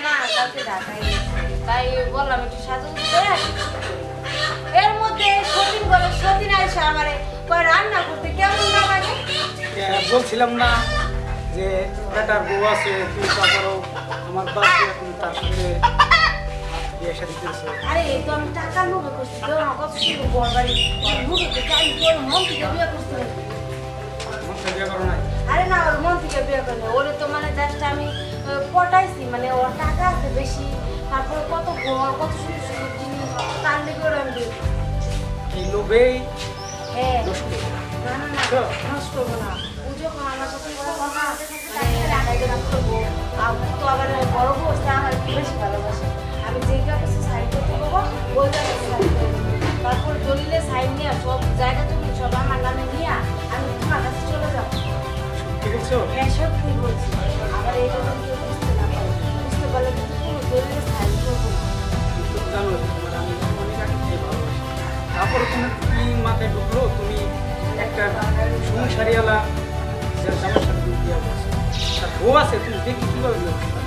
না কালকে ঢাকায় গেছে তাই বললাম একটু সাজুগুজু করে আসি এর মধ্যে সতীন আইসা আমারে কয় রান্না করতে কেমন না লাগে বলছিলাম না যে বেটার বউ আছে তুই তারপরও আমার বাচ্চা এখন তার সঙ্গে বিয়ে শাদী করেছে। আরে এই তো আমি টাকার লোভে করছি তো আমার কত সুন্দর বর বাড়ি লোভে করছি আমি তোর মন থেকে বিয়ে করছি মনটা বিয়ে করো নাই? আরে না ওর মন থেকে বিয়ে করে ওরে তো মানে জাস্ট আমি পটাইছি মানে ওর টাকা আছে বেশি তারপরে কত ঘর কত সুন্দর সুন্দর জিনিস তার লেগে ওর আমি বিয়ে করছি। এই লোভেই হ্যাঁ নষ্ট করো। না না না নষ্ট করবো না ও যখন আমার সাথে কথা ঢাকায় গেলাম করবো তো আবার বড় বসে আমার একটু বেশি ভালোবাসে আমি যে কাছে সাইন করতে পারবো ওই কাছে সাইন করে দেবো তারপর দলিলে সাইন নিয়ে সব জায়গা তুমি সব আমার নামে নিয়ে আমি তোমার কাছে চলে যাবো সত্যি বলছো? হ্যাঁ সত্যি বলছি আবার এই কথা কেউ বুঝতে না পারে বুঝতে পারলে কিন্তু কোনো দলিলে সাইন করবো না তুমি তো জানো তোমার আমি অনেক আগে থেকে ভালোবাসি। তারপরে তোমার কি মাথায় ঢুকলো তুমি একটা সংসারিয়ালা যার জামার সাথে তুমি বিয়ে করছো তার বউ আছে তুমি দেখি কিভাবে বিয়ে করছো?